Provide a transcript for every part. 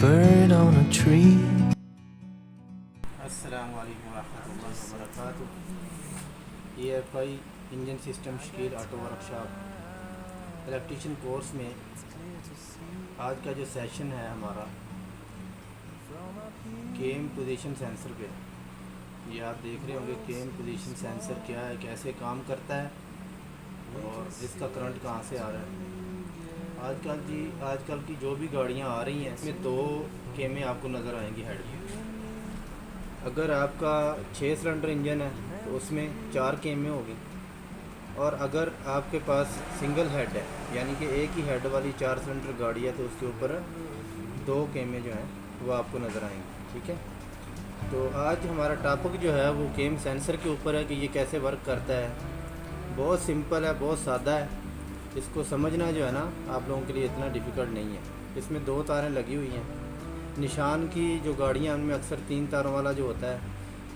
bird on a tree. अस्सलामु अलैकुम रहमतुल्लाहि व बरकातुहू। EFI engine system Shakeel auto workshop electrician course में आज का जो सेशन है हमारा केम पोजीशन सेंसर पे। ये आप देख रहे होंगे केम पोजीशन सेंसर क्या है, कैसे काम करता है और इसका करंट कहाँ से आ रहा है। आजकल की जो भी गाड़ियाँ आ रही हैं इसमें दो केमें आपको नज़र आएंगी हेड में। अगर आपका 6 सिलेंडर इंजन है तो उसमें 4 केमें होगी, और अगर आपके पास सिंगल हेड है यानी कि एक ही हेड वाली 4 सिलेंडर गाड़ी है तो उसके ऊपर 2 केमें जो हैं वो आपको नज़र आएंगी। ठीक है, तो आज हमारा टॉपिक जो है वो केम सेंसर के ऊपर है कि ये कैसे वर्क करता है। बहुत सिंपल है, बहुत सादा है, इसको समझना जो है ना आप लोगों के लिए इतना डिफ़िकल्ट नहीं है। इसमें 2 तारें लगी हुई हैं। निशान की जो गाड़ियाँ उनमें अक्सर 3 तारों वाला जो होता है,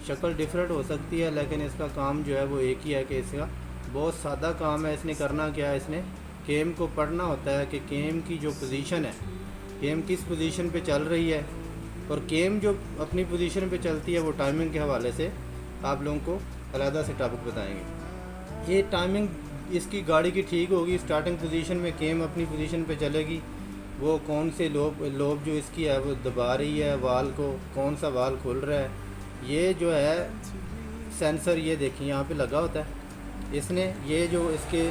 शक्ल डिफरेंट हो सकती है लेकिन इसका काम जो है वो एक ही है कि इसका बहुत सादा काम है। इसने करना क्या है, इसने केम को पढ़ना होता है कि केम की जो पोजीशन है, केम किस पोजीशन पे चल रही है, और केम जो अपनी पोजीशन पे चलती है वो टाइमिंग के हवाले से आप लोगों को अलहदा से टॉपिक बताएंगे। ये टाइमिंग इसकी गाड़ी की ठीक होगी, स्टार्टिंग पोजीशन में केम अपनी पोजीशन पे चलेगी, वो कौन से लोब जो इसकी है वो दबा रही है वाल को, कौन सा वाल खुल रहा है, ये जो है सेंसर ये देखिए यहाँ पे लगा होता है। इसने ये जो इसके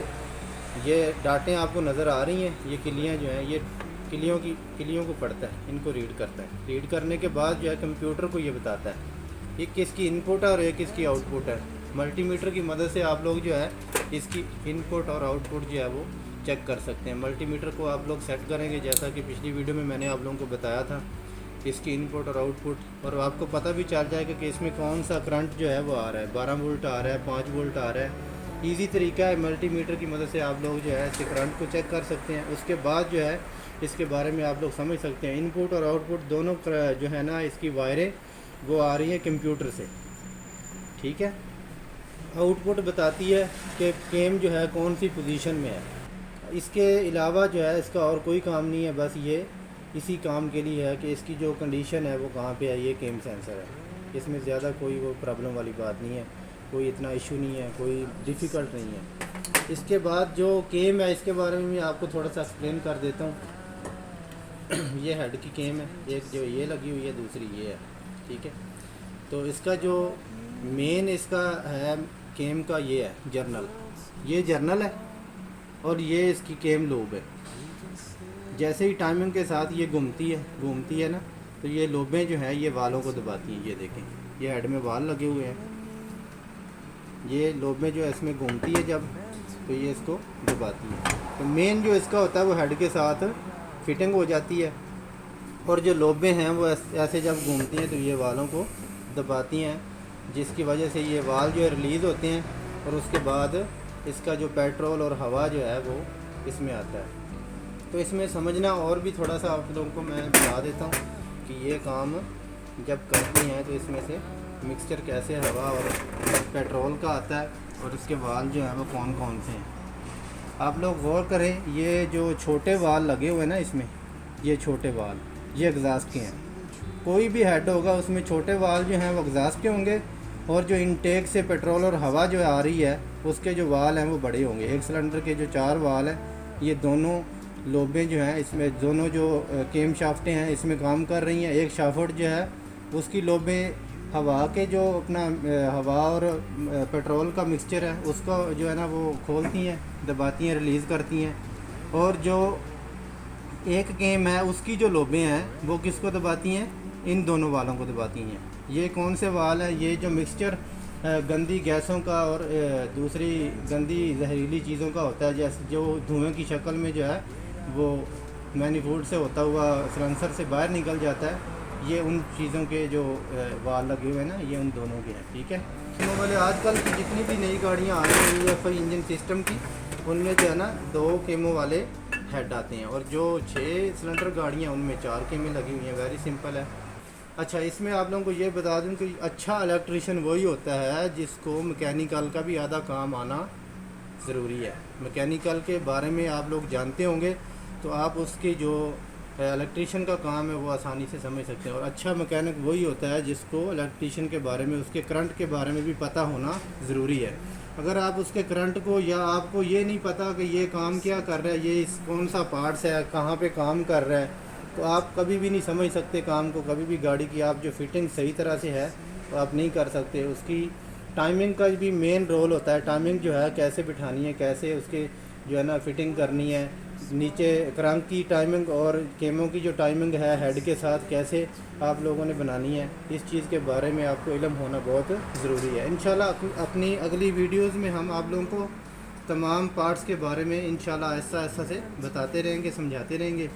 ये डाटें आपको नज़र आ रही हैं, ये किलियाँ जो हैं ये किलियों को पढ़ता है, इनको रीड करता है। रीड करने के बाद जो है कंप्यूटर को ये बताता है ये किसकी इनपुट है और ये किसकी आउटपुट है। मल्टीमीटर की मदद से आप लोग जो है इसकी इनपुट और आउटपुट जो है वो चेक कर सकते हैं। मल्टीमीटर को आप लोग सेट करेंगे जैसा कि पिछली वीडियो में मैंने आप लोगों को बताया था, इसकी इनपुट और आउटपुट, और आपको पता भी चल जाएगा कि इसमें कौन सा करंट जो है वो आ रहा है, 12 वोल्ट आ रहा है, 5 वोल्ट आ रहा है। ईजी तरीका है, मल्टीमीटर की मदद से आप लोग जो है इसके करंट को चेक कर सकते हैं। उसके बाद जो है इसके बारे में आप लोग समझ सकते हैं। इनपुट और आउटपुट दोनों जो है ना इसकी वायरें वो आ रही हैं कंप्यूटर से। ठीक है, आउटपुट बताती है कि केम जो है कौन सी पोजीशन में है। इसके अलावा जो है इसका और कोई काम नहीं है, बस ये इसी काम के लिए है कि इसकी जो कंडीशन है वो कहाँ पे है, ये केम सेंसर है। इसमें ज़्यादा कोई वो प्रॉब्लम वाली बात नहीं है, कोई इतना इशू नहीं है, कोई डिफ़िकल्ट नहीं है। इसके बाद जो केम है इसके बारे में मैं आपको थोड़ा सा एक्सप्लेन कर देता हूँ। ये हेड की केम है, एक जो ये लगी हुई है, दूसरी ये है। ठीक है, तो इसका जो मेन इसका है केम का ये है जर्नल, ये जर्नल है और ये इसकी केम लोब है। जैसे ही टाइमिंग के साथ ये घूमती है ना, तो ये लोबें जो हैं ये वालों को दबाती हैं। ये देखें, ये हेड में वाल लगे हुए हैं, ये लोबें जो है इसमें घूमती है जब, तो ये इसको दबाती है। तो मेन जो इसका होता है वो हेड के साथ फिटिंग हो जाती है, और जो लोबें हैं वो ऐसे जब घूमती हैं तो ये वालों को दबाती हैं, जिसकी वजह से ये वाल जो है रिलीज़ होते हैं, और उसके बाद इसका जो पेट्रोल और हवा जो है वो इसमें आता है। तो इसमें समझना और भी थोड़ा सा आप लोगों को मैं बता देता हूँ कि ये काम जब करती हैं तो इसमें से मिक्सचर कैसे हवा और पेट्रोल का आता है, और उसके वाल जो हैं वो कौन कौन से हैं। आप लोग गौर करें, ये जो छोटे वाल लगे हुए हैं ना इसमें, ये छोटे वाल ये एग्जास्ट के हैं। कोई भी हेड होगा उसमें छोटे वाल जो हैं वो एग्जास्ट के होंगे, और जो इनटेक से पेट्रोल और हवा जो आ रही है उसके जो वाल हैं वो बड़े होंगे। एक सिलेंडर के जो 4 वाल हैं, ये दोनों लोबें जो हैं इसमें, दोनों जो केम शाफ्टें हैं इसमें काम कर रही हैं। एक शाफ्ट जो है उसकी लोबें हवा के जो अपना हवा और पेट्रोल का मिक्सचर है उसको जो है ना वो खोलती हैं, दबाती हैं, रिलीज़ करती हैं। और जो एक केम है उसकी जो लोबें हैं वो किसको दबाती हैं, इन दोनों वालों को दबाती हैं। ये कौन से वाल है, ये जो मिक्सचर गंदी गैसों का और दूसरी गंदी जहरीली चीज़ों का होता है, जैसे जो धुएं की शक्ल में जो है वो मैनीफोल्ड से होता हुआ सिलेंसर से बाहर निकल जाता है, ये उन चीज़ों के जो वाल लगे हुए हैं ना ये उन दोनों के हैं। ठीक है, वाले आजकल की जितनी भी नई गाड़ियाँ आ रही हैं EFI इंजन सिस्टम की, उनमें जो है ना 2 केमों वाले हेड आते हैं, और जो 6 सिलेंडर गाड़ियाँ उनमें 4 केमें लगी हुई हैं। वेरी सिंपल है। अच्छा, इसमें आप लोगों को ये बता दूं कि अच्छा इलेक्ट्रीशियन वही होता है जिसको मैकेनिकल का भी आधा काम आना ज़रूरी है। मैकेनिकल के बारे में आप लोग जानते होंगे तो आप उसकी जो इलेक्ट्रीशियन का काम है वो आसानी से समझ सकते हैं। और अच्छा मैकेनिक वही होता है जिसको इलेक्ट्रीशियन के बारे में, उसके करंट के बारे में भी पता होना ज़रूरी है। अगर आप उसके करंट को, या आपको ये नहीं पता कि ये काम क्या कर रहा है, ये इस कौन सा पार्ट्स है, कहाँ पे काम कर रहा है, तो आप कभी भी नहीं समझ सकते काम को। कभी भी गाड़ी की आप जो फिटिंग सही तरह से है तो आप नहीं कर सकते। उसकी टाइमिंग का भी मेन रोल होता है। टाइमिंग जो है कैसे बिठानी है, कैसे उसके जो है ना फिटिंग करनी है, नीचे क्रंक की टाइमिंग और केमों की जो टाइमिंग है हेड के साथ कैसे आप लोगों ने बनानी है, इस चीज़ के बारे में आपको इल्म होना बहुत ज़रूरी है। इंशाल्लाह अपनी अगली वीडियोस में हम आप लोगों को तमाम पार्ट्स के बारे में इंशाल्लाह ऐसा ऐसा से बताते रहेंगे, समझाते रहेंगे।